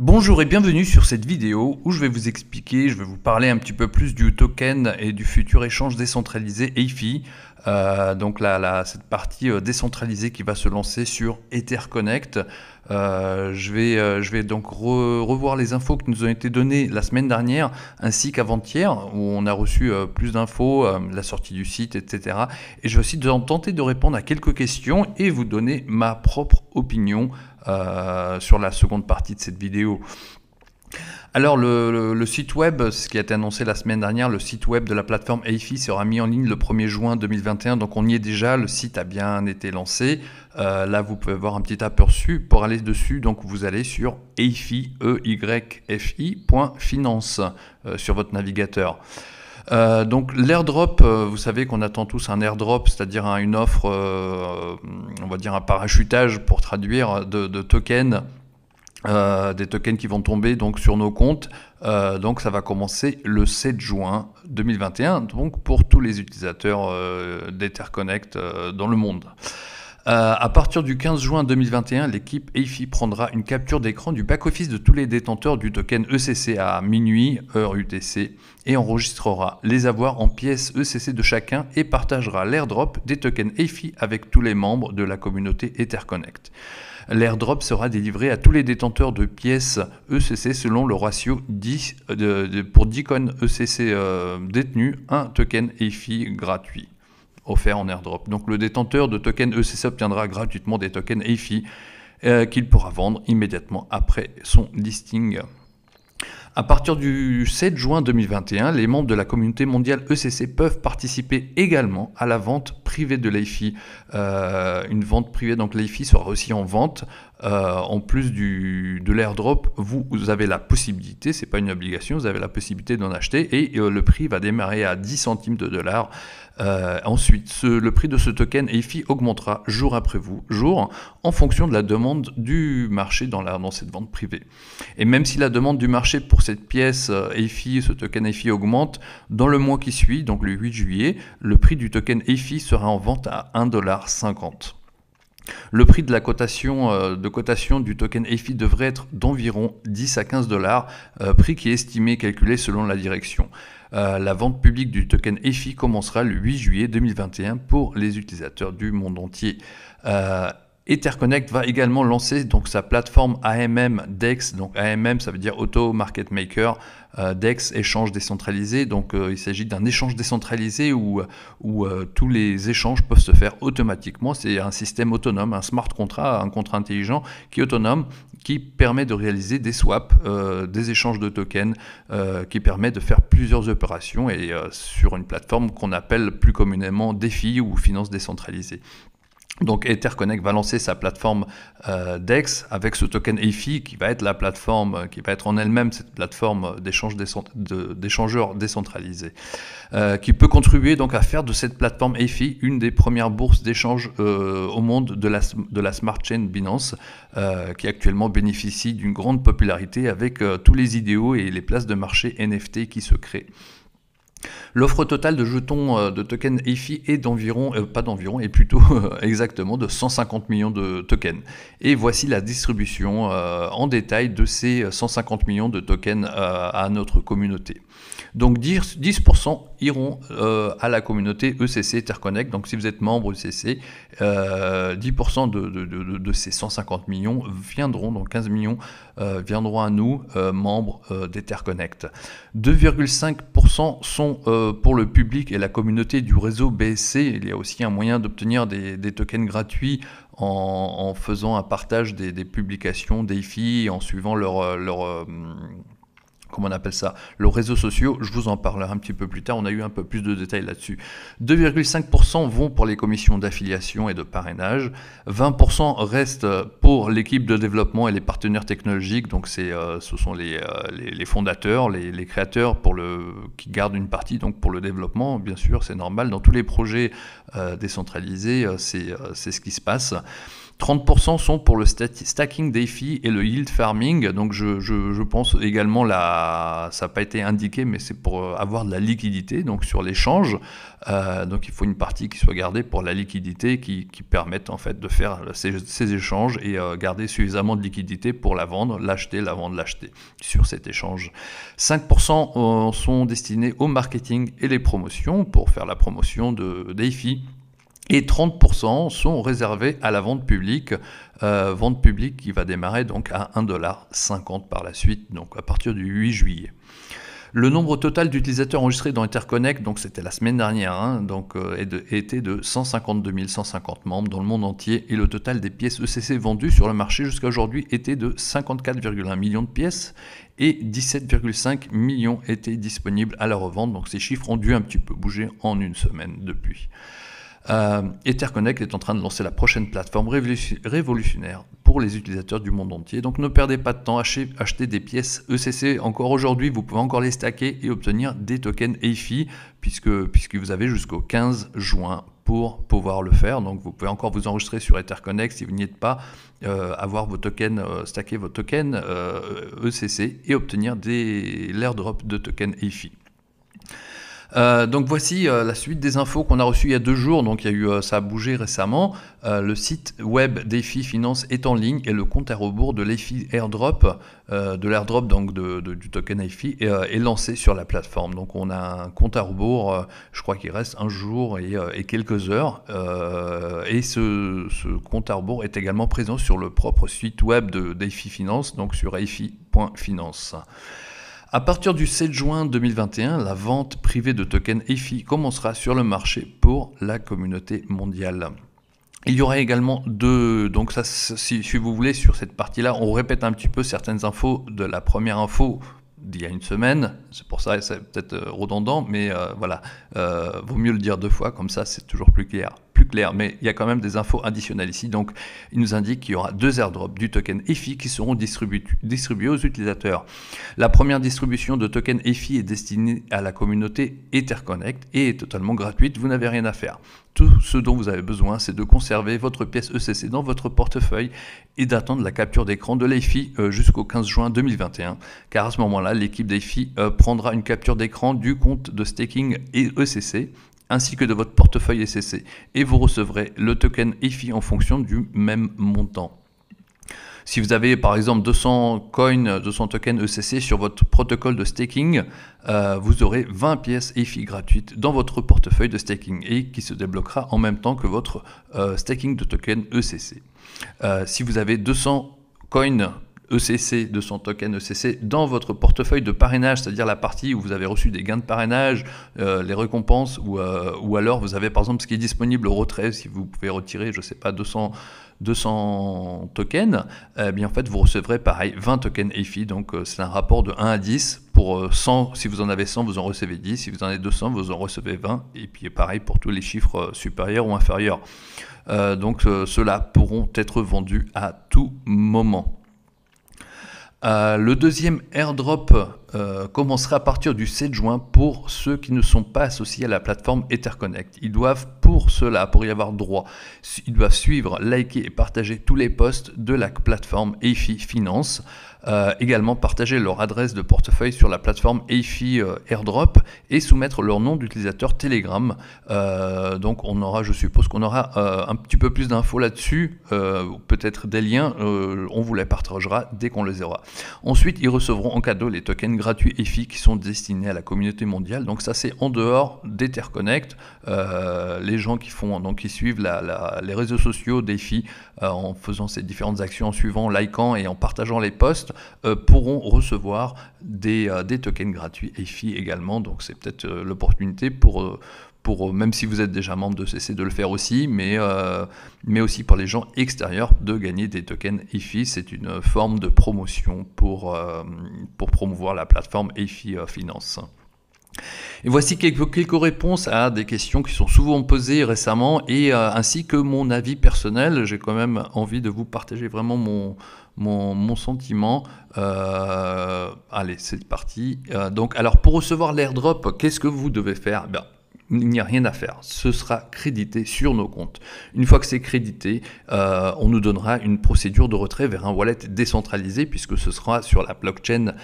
Bonjour et bienvenue sur cette vidéo où je vais vous expliquer, je vais vous parler un petit peu plus du token et du futur échange décentralisé EIFI. Donc cette partie décentralisée qui va se lancer sur EtherConnect. Je vais donc revoir les infos qui nous ont été données la semaine dernière ainsi qu'avant-hier où on a reçu plus d'infos, la sortie du site, etc. Et je vais aussi tenter de répondre à quelques questions et vous donner ma propre opinion sur la seconde partie de cette vidéo. Alors le site web, ce qui a été annoncé la semaine dernière, le site web de la plateforme EIFI sera mis en ligne le 1er juin 2021, donc on y est déjà, le site a bien été lancé. Là vous pouvez voir un petit aperçu, pour aller dessus, donc vous allez sur EIFI, EYFI.finance sur votre navigateur. Donc l'airdrop, vous savez qu'on attend tous un airdrop, c'est-à-dire une offre, on va dire un parachutage pour traduire, de tokens, des tokens qui vont tomber donc sur nos comptes. Donc ça va commencer le 7 juin 2021, donc pour tous les utilisateurs d'EtherConnect dans le monde. À partir du 15 juin 2021, l'équipe EIFI prendra une capture d'écran du back-office de tous les détenteurs du token ECC à minuit, heure UTC, et enregistrera les avoirs en pièces ECC de chacun et partagera l'airdrop des tokens EIFI avec tous les membres de la communauté EtherConnect. L'airdrop sera délivré à tous les détenteurs de pièces ECC selon le ratio 10 pour 10 coins ECC détenus, un token EIFI gratuit offert en airdrop. Donc le détenteur de token ECC obtiendra gratuitement des tokens EIFI qu'il pourra vendre immédiatement après son listing. À partir du 7 juin 2021, les membres de la communauté mondiale ECC peuvent participer également à la vente privée de l'EIFI. Une vente privée, donc l'EIFI sera aussi en vente. En plus de l'airdrop, vous avez la possibilité, c'est pas une obligation, vous avez la possibilité d'en acheter et le prix va démarrer à 10 centimes de dollars. Ensuite, le prix de ce token EIFI augmentera jour après jour en fonction de la demande du marché dans cette vente privée. Et même si la demande du marché pour cette pièce EIFI, ce token EIFI augmente, dans le mois qui suit, donc le 8 juillet, le prix du token EIFI sera en vente à 1,50 $. Le prix de la cotation du token EIFI devrait être d'environ 10 à 15 $, prix qui est estimé et calculé selon la direction. La vente publique du token EIFI commencera le 8 juillet 2021 pour les utilisateurs du monde entier. EtherConnect va également lancer donc sa plateforme AMM DEX. Donc AMM, ça veut dire Auto Market Maker. DEX, échange décentralisé. Donc il s'agit d'un échange décentralisé où tous les échanges peuvent se faire automatiquement. C'est un système autonome, un smart contract, un contrat intelligent qui est autonome, qui permet de réaliser des swaps, des échanges de tokens, qui permet de faire plusieurs opérations et sur une plateforme qu'on appelle plus communément DeFi ou finance décentralisée. Donc EtherConnect va lancer sa plateforme DEX avec ce token EIFI qui va être la plateforme, qui va être en elle-même cette plateforme d'échangeurs décentralisés, qui peut contribuer donc à faire de cette plateforme EIFI une des premières bourses d'échange au monde de la Smart Chain Binance, qui actuellement bénéficie d'une grande popularité avec tous les idéaux et les places de marché NFT qui se créent. L'offre totale de jetons de tokens EIFI est est plutôt exactement de 150 millions de tokens. Et voici la distribution en détail de ces 150 millions de tokens à notre communauté. Donc 10% iront à la communauté ECC EtherConnect. Donc si vous êtes membre ECC, 10% de ces 150 millions viendront, donc 15 millions viendront à nous, membres d'EtherConnect. 2,5% sont pour le public et la communauté du réseau BSC. Il y a aussi un moyen d'obtenir des tokens gratuits en faisant un partage des publications d'EIFI et en suivant comment on appelle ça, leurs réseaux sociaux. Je vous en parlerai un petit peu plus tard, on a eu un peu plus de détails là-dessus. 2,5% vont pour les commissions d'affiliation et de parrainage, 20% restent pour l'équipe de développement et les partenaires technologiques, donc ce sont les fondateurs, les créateurs qui gardent une partie donc pour le développement, bien sûr, c'est normal, dans tous les projets décentralisés, c'est ce qui se passe. 30% sont pour le stacking DeFi et le yield farming. Donc je pense également, ça n'a pas été indiqué, mais c'est pour avoir de la liquidité donc sur l'échange. Donc il faut une partie qui soit gardée pour la liquidité qui permette en fait de faire ces échanges et garder suffisamment de liquidité pour la vendre, l'acheter, la vendre, l'acheter sur cet échange. 5% sont destinés au marketing et les promotions pour faire la promotion de DeFi. Et 30% sont réservés à la vente publique qui va démarrer donc à 1,50$ par la suite, donc à partir du 8 juillet. Le nombre total d'utilisateurs enregistrés dans Interconnect, donc c'était la semaine dernière, était de 152 150 membres dans le monde entier, et le total des pièces ECC vendues sur le marché jusqu'à aujourd'hui était de 54,1 millions de pièces, et 17,5 millions étaient disponibles à la revente, donc ces chiffres ont dû un petit peu bouger en une semaine depuis. Etherconnect est en train de lancer la prochaine plateforme révolutionnaire pour les utilisateurs du monde entier. Donc ne perdez pas de temps, achetez des pièces ECC. Encore aujourd'hui, vous pouvez encore les stacker et obtenir des tokens EIFI puisque vous avez jusqu'au 15 juin pour pouvoir le faire. Donc vous pouvez encore vous enregistrer sur Etherconnect si vous n'y êtes pas, avoir vos tokens, stacker vos tokens ECC et obtenir l'airdrop de tokens EIFI. Donc voici la suite des infos qu'on a reçues il y a 2 jours, donc ça a bougé récemment. Le site web d'EIFI Finance est en ligne et le compte à rebours de l'EIFI Airdrop, donc du token EIFI, est lancé sur la plateforme. Donc on a un compte à rebours, je crois qu'il reste 1 jour et quelques heures, et ce compte à rebours est également présent sur le propre site web d'EIFI Finance, donc sur eifi.finance. À partir du 7 juin 2021, la vente privée de tokens EIFI commencera sur le marché pour la communauté mondiale. Il y aura également donc ça, si vous voulez, sur cette partie-là, on répète un petit peu certaines infos de la première info d'il y a une semaine, c'est pour ça, c'est peut-être redondant, mais voilà, vaut mieux le dire 2 fois, comme ça c'est toujours plus clair, mais il y a quand même des infos additionnelles ici. Donc il nous indique qu'il y aura 2 airdrops du token EIFI qui seront distribués aux utilisateurs. La première distribution de token EIFI est destinée à la communauté Etherconnect et est totalement gratuite, vous n'avez rien à faire. Tout ce dont vous avez besoin, c'est de conserver votre pièce ECC dans votre portefeuille et d'attendre la capture d'écran de l'EIFI jusqu'au 15 juin 2021, car à ce moment-là, l'équipe d'EIFI prendra une capture d'écran du compte de staking et ECC, ainsi que de votre portefeuille ECC, et vous recevrez le token EIFI en fonction du même montant. Si vous avez par exemple 200 coins, 200 tokens ECC sur votre protocole de staking, vous aurez 20 pièces EIFI gratuites dans votre portefeuille de staking et qui se débloquera en même temps que votre staking de tokens ECC. Si vous avez 200 coins ECC, 200 tokens ECC dans votre portefeuille de parrainage, c'est-à-dire la partie où vous avez reçu des gains de parrainage, les récompenses, ou alors vous avez par exemple ce qui est disponible au retrait, si vous pouvez retirer, je sais pas, 200 tokens, bien en fait vous recevrez pareil 20 tokens EIFI, donc c'est un rapport de 1 à 10, pour 100, si vous en avez 100, vous en recevez 10, si vous en avez 200, vous en recevez 20, et puis pareil pour tous les chiffres supérieurs ou inférieurs. Donc ceux-là pourront être vendus à tout moment. Le deuxième airdrop commencera à partir du 7 juin pour ceux qui ne sont pas associés à la plateforme Etherconnect. Ils doivent pour y avoir droit, ils doivent suivre, liker et partager tous les posts de la plateforme EIFI Finance. Également partager leur adresse de portefeuille sur la plateforme EIFI Airdrop et soumettre leur nom d'utilisateur Telegram. Donc je suppose qu'on aura un petit peu plus d'infos là-dessus, peut-être des liens, on vous les partagera dès qu'on les aura. Ensuite, ils recevront en cadeau les tokens gratuits EIFI qui sont destinés à la communauté mondiale. Donc ça, c'est en dehors d'Etherconnect. Les gens qui suivent les réseaux sociaux d'EIFI en faisant ces différentes actions, en suivant, likant et en partageant les posts, pourront recevoir des tokens gratuits EIFI également. Donc c'est peut-être l'opportunité pour même si vous êtes déjà membre de CC, de le faire aussi, mais aussi pour les gens extérieurs de gagner des tokens EIFI. C'est une forme de promotion pour promouvoir la plateforme EIFI Finance. Et voici quelques réponses à des questions qui sont souvent posées récemment, et ainsi que mon avis personnel. J'ai quand même envie de vous partager vraiment mon sentiment. Allez, c'est parti. Alors pour recevoir l'airdrop, qu'est-ce que vous devez faire? il n'y a rien à faire. Ce sera crédité sur nos comptes. Une fois que c'est crédité, on nous donnera une procédure de retrait vers un wallet décentralisé, puisque ce sera sur la blockchain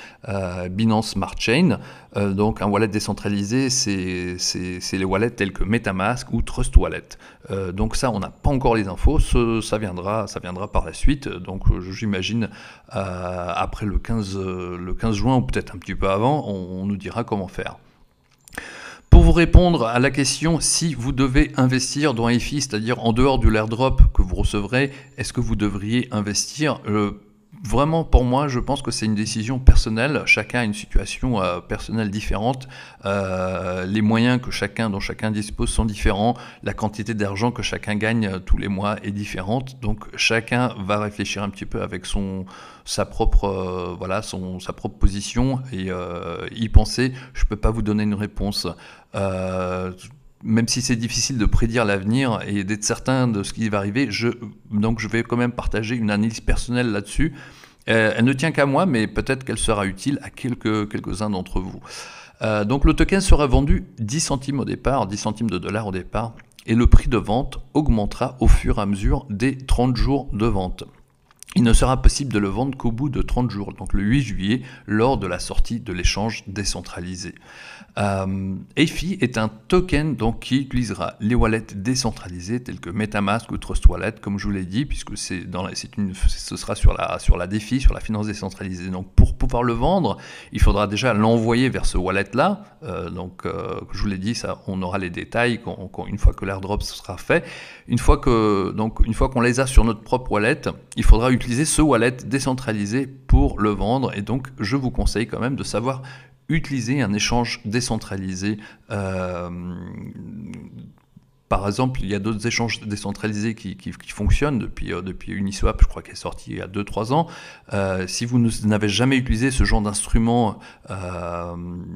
Binance Smart Chain. Donc un wallet décentralisé, c'est les wallets tels que MetaMask ou Trust Wallet. Donc ça, on n'a pas encore les infos. Ça viendra par la suite. Donc j'imagine après le 15 juin, ou peut-être un petit peu avant, on nous dira comment faire. Pour vous répondre à la question, si vous devez investir dans EFI, c'est-à-dire en dehors de l'airdrop que vous recevrez, est-ce que vous devriez investir ? Vraiment, pour moi, je pense que c'est une décision personnelle. Chacun a une situation personnelle différente. Les moyens dont chacun dispose sont différents. La quantité d'argent que chacun gagne tous les mois est différente. Donc, chacun va réfléchir un petit peu avec sa propre position et y penser. Je ne peux pas vous donner une réponse. Même si c'est difficile de prédire l'avenir et d'être certain de ce qui va arriver, donc je vais quand même partager une analyse personnelle là-dessus. Elle ne tient qu'à moi, mais peut-être qu'elle sera utile à quelques-uns d'entre vous. Donc le token sera vendu 10 centimes au départ, 10 centimes de dollars au départ, et le prix de vente augmentera au fur et à mesure des 30 jours de vente. Il ne sera possible de le vendre qu'au bout de 30 jours, donc le 8 juillet, lors de la sortie de l'échange décentralisé. EFI est un token donc, qui utilisera les wallets décentralisés tels que MetaMask ou Trust Wallet, comme je vous l'ai dit, puisque ce sera sur la DeFi, sur la finance décentralisée. Donc pour pouvoir le vendre, il faudra déjà l'envoyer vers ce wallet-là. Je vous l'ai dit, ça, on aura les détails une fois que l'airdrop sera fait. Une fois qu'on les a sur notre propre wallet, il faudra utiliser ce wallet décentralisé pour le vendre. Et donc, je vous conseille quand même de savoir utiliser un échange décentralisé. Par exemple, il y a d'autres échanges décentralisés qui fonctionnent depuis Uniswap, je crois qu'elle est sortie il y a 2-3 ans. Si vous n'avez jamais utilisé ce genre d'instrument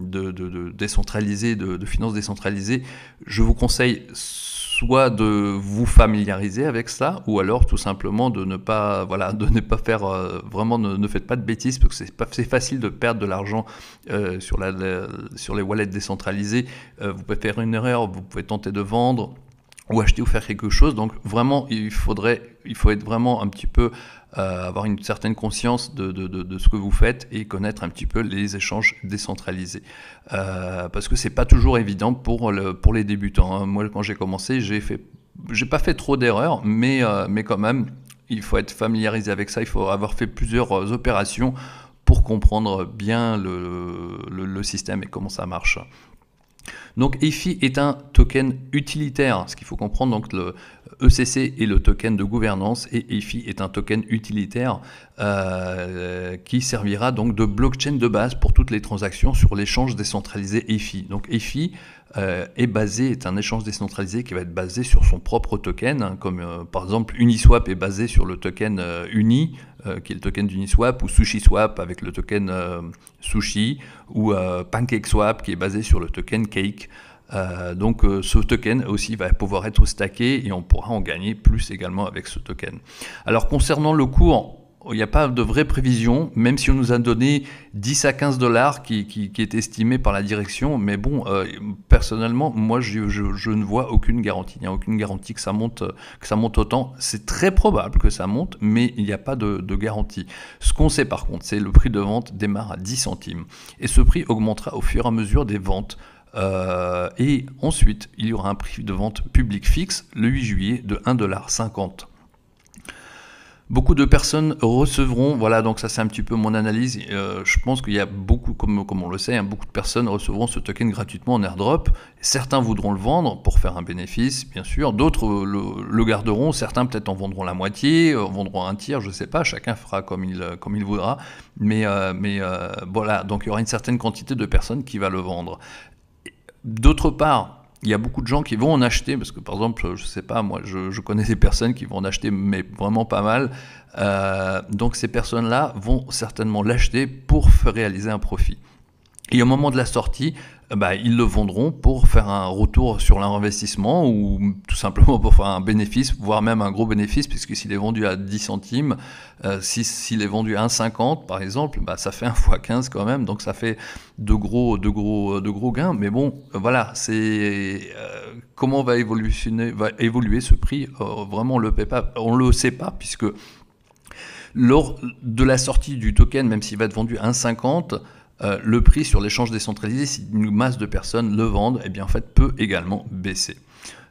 décentralisé, de finance décentralisée, je vous conseille soit de vous familiariser avec ça, ou alors tout simplement de ne pas faire ne faites pas de bêtises, parce que c'est facile de perdre de l'argent sur les wallets décentralisés. Vous pouvez faire une erreur, vous pouvez tenter de vendre ou acheter ou faire quelque chose. Donc vraiment, il faut être vraiment un petit peu avoir une certaine conscience de ce que vous faites et connaître un petit peu les échanges décentralisés. Parce que c'est pas toujours évident pour les débutants. Hein. Moi, quand j'ai commencé, j'ai pas fait trop d'erreurs, mais quand même, il faut être familiarisé avec ça. Il faut avoir fait plusieurs opérations pour comprendre bien le système et comment ça marche. Donc EFI est un token utilitaire. Ce qu'il faut comprendre, donc le ECC est le token de gouvernance et EFI est un token utilitaire qui servira donc de blockchain de base pour toutes les transactions sur l'échange décentralisé EFI. Donc EFI est un échange décentralisé qui va être basé sur son propre token, hein, comme par exemple Uniswap est basé sur le token Uni, qui est le token d'Uniswap, ou SushiSwap avec le token Sushi, ou PancakeSwap qui est basé sur le token Cake. Donc ce token aussi va pouvoir être stacké et on pourra en gagner plus également avec ce token. Alors concernant le cours, il n'y a pas de vraie prévision, même si on nous a donné 10 à 15 dollars qui est estimé par la direction. Mais bon, personnellement, moi, je ne vois aucune garantie. Il n'y a aucune garantie que ça monte autant. C'est très probable que ça monte, mais il n'y a pas de garantie. Ce qu'on sait par contre, c'est le prix de vente démarre à 10 centimes. Et ce prix augmentera au fur et à mesure des ventes. Et ensuite, il y aura un prix de vente public fixe le 8 juillet de 1,50 $. Beaucoup de personnes recevront, voilà, donc ça c'est un petit peu mon analyse, je pense qu'il y a beaucoup, comme on le sait, hein, beaucoup de personnes recevront ce token gratuitement en airdrop. Certains voudront le vendre pour faire un bénéfice, bien sûr, d'autres le garderont, certains peut-être en vendront la moitié, en vendront un tiers, je ne sais pas, chacun fera comme il voudra, mais voilà, donc il y aura une certaine quantité de personnes qui va le vendre. D'autre part, il y a beaucoup de gens qui vont en acheter, parce que par exemple, je sais pas, moi je connais des personnes qui vont en acheter, mais vraiment pas mal. Donc ces personnes-là vont certainement l'acheter pour réaliser un profit. Et au moment de la sortie, ils le vendront pour faire un retour sur leur investissement ou tout simplement pour faire un bénéfice, voire même un gros bénéfice, puisque s'il est vendu à 10 centimes, s'il est vendu à 1,50 par exemple, ça fait 1 fois 15 quand même, donc ça fait de gros gains. Mais bon, voilà, c'est comment va évoluer ce prix, vraiment on le sait pas, puisque lors de la sortie du token, même s'il va être vendu à 1,50, le prix sur l'échange décentralisé, si une masse de personnes le vendent, en fait, peut également baisser.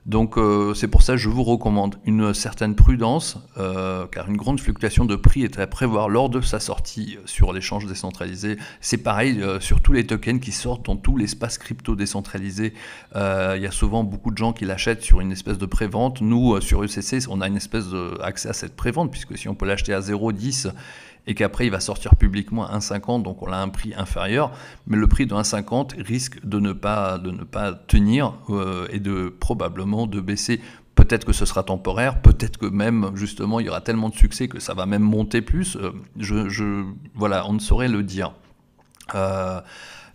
Donc c'est pour ça que je vous recommande une certaine prudence, car une grande fluctuation de prix est à prévoir lors de sa sortie sur l'échange décentralisé. C'est pareil sur tous les tokens qui sortent dans tout l'espace crypto décentralisé. Il y a souvent beaucoup de gens qui l'achètent sur une espèce de prévente. Nous, sur ECC, on a une espèce d'accès à cette prévente, puisque si on peut l'acheter à 0,10 et qu'après il va sortir publiquement à 1,50, donc on a un prix inférieur, mais le prix de 1,50 risque de ne pas tenir et probablement de baisser. Peut-être que ce sera temporaire, peut-être que même justement il y aura tellement de succès que ça va même monter plus. Voilà, on ne saurait le dire.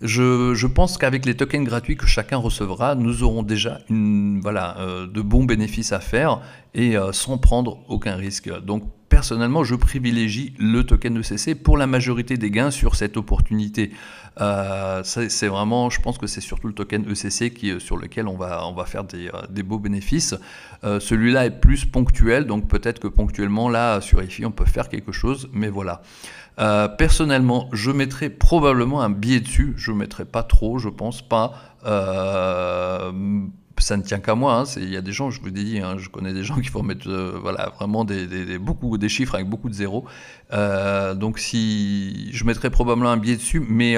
Je pense qu'avec les tokens gratuits que chacun recevra, nous aurons déjà de bons bénéfices à faire et sans prendre aucun risque. Donc personnellement, je privilégie le token ECC pour la majorité des gains sur cette opportunité. C'est vraiment, je pense que c'est surtout le token ECC sur lequel on va faire des beaux bénéfices. Celui-là est plus ponctuel, donc peut-être que ponctuellement, là, sur EFI, on peut faire quelque chose, mais voilà. Personnellement, je mettrai probablement un billet dessus. Je ne mettrai pas trop, je pense pas. Ça ne tient qu'à moi. Il y a des gens, je vous ai dit, je connais des gens qui vont mettre vraiment des chiffres avec beaucoup de zéros. Donc je mettrai probablement un billet dessus, mais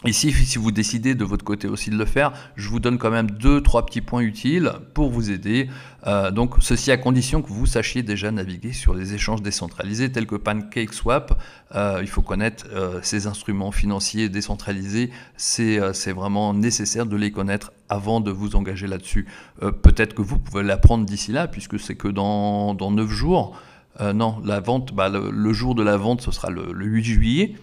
ici, si vous décidez de votre côté aussi de le faire, je vous donne quand même 2-3 petits points utiles pour vous aider. Donc ceci à condition que vous sachiez déjà naviguer sur les échanges décentralisés tels que PancakeSwap. Il faut connaître ces instruments financiers décentralisés. C'est vraiment nécessaire de les connaître avant de vous engager là-dessus. Peut-être que vous pouvez l'apprendre d'ici là, puisque c'est que dans 9 jours. Non, la vente, le jour de la vente, ce sera le 8 juillet.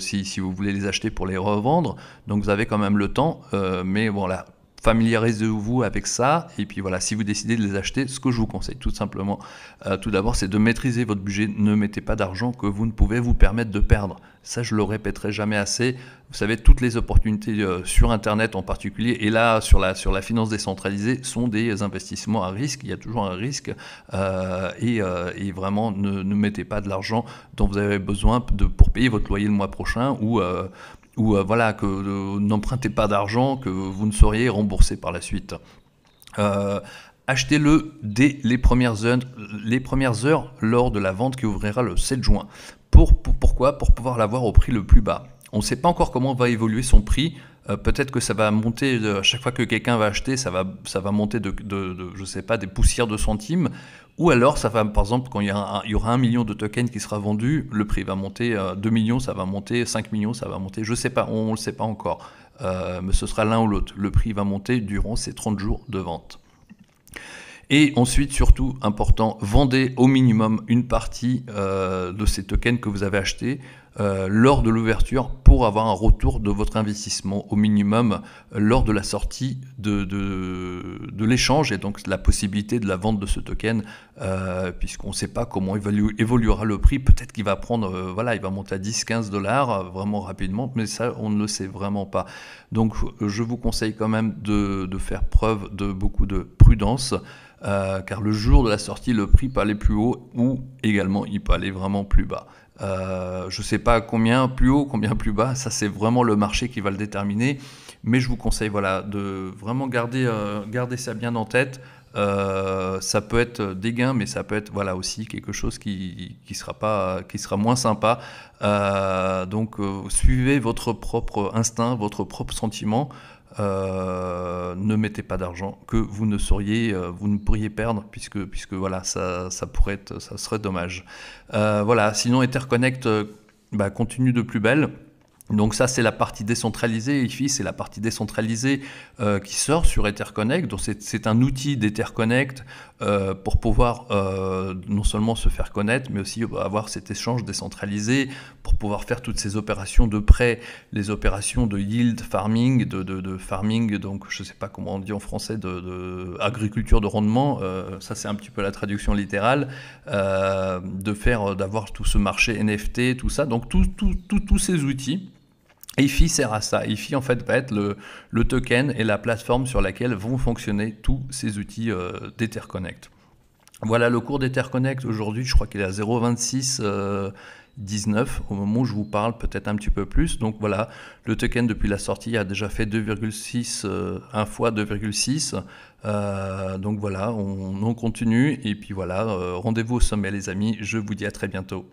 Si vous voulez les acheter pour les revendre, donc vous avez quand même le temps, mais voilà, familiarisez-vous avec ça, et puis voilà, si vous décidez de les acheter, ce que je vous conseille tout simplement, tout d'abord, c'est de maîtriser votre budget. Ne mettez pas d'argent que vous ne pouvez vous permettre de perdre. Ça, je le répéterai jamais assez. Vous savez, toutes les opportunités sur Internet en particulier, et là, sur la finance décentralisée, sont des investissements à risque. Il y a toujours un risque, et vraiment, ne mettez pas de l'argent dont vous avez besoin pour payer votre loyer le mois prochain, ou n'empruntez pas d'argent que vous ne sauriez rembourser par la suite. Achetez-le dès les premières heures lors de la vente qui ouvrira le 7 juin. Pourquoi ? Pour pouvoir l'avoir au prix le plus bas. On ne sait pas encore comment va évoluer son prix. Peut-être que ça va monter, à chaque fois que quelqu'un va acheter, ça va monter je sais pas, des poussières de centimes. Ou alors, ça va, par exemple, quand il y aura 1 million de tokens qui sera vendu, le prix va monter, 2 millions, ça va monter, 5 millions, ça va monter. Je sais pas, on ne le sait pas encore. Mais ce sera l'un ou l'autre. Le prix va monter durant ces 30 jours de vente. Et ensuite, surtout important, vendez au minimum une partie de ces tokens que vous avez achetés lors de l'ouverture pour avoir un retour de votre investissement au minimum lors de la sortie de l'échange, et donc la possibilité de la vente de ce token, puisqu'on ne sait pas comment évoluera le prix. Peut-être qu'il va prendre, il va monter à 10-15 $, vraiment rapidement, mais ça, on ne le sait vraiment pas. Donc, je vous conseille quand même de faire preuve de beaucoup de prudence. Car le jour de la sortie, le prix peut aller plus haut, ou également il peut aller vraiment plus bas. Je ne sais pas combien plus haut, combien plus bas, ça c'est vraiment le marché qui va le déterminer, mais je vous conseille de vraiment garder ça bien en tête. Ça peut être des gains, mais ça peut être aussi quelque chose qui sera moins sympa. Donc suivez votre propre instinct, votre propre sentiment. Ne mettez pas d'argent que vous ne pourriez perdre, puisque ça serait dommage. Sinon Etherconnect continue de plus belle. Donc ça, c'est la partie décentralisée. EFI, c'est la partie décentralisée qui sort sur Etherconnect. Donc c'est un outil d'Etherconnect pour pouvoir non seulement se faire connaître, mais aussi avoir cet échange décentralisé, pour pouvoir faire toutes ces opérations de prêt, les opérations de yield farming, de farming, donc je ne sais pas comment on dit en français, de agriculture de rendement, ça c'est un petit peu la traduction littérale, d'avoir tout ce marché NFT, tout ça, donc tous ces outils. EFI sert à ça. EFI en fait va être le token et la plateforme sur laquelle vont fonctionner tous ces outils d'Etherconnect. Voilà le cours d'Etherconnect aujourd'hui, je crois qu'il est à 0,26 19 au moment où je vous parle, peut-être un petit peu plus. Donc voilà, le token depuis la sortie a déjà fait 2,6, 1 fois 2,6. Donc voilà, on continue et puis voilà, rendez-vous au sommet les amis, je vous dis à très bientôt.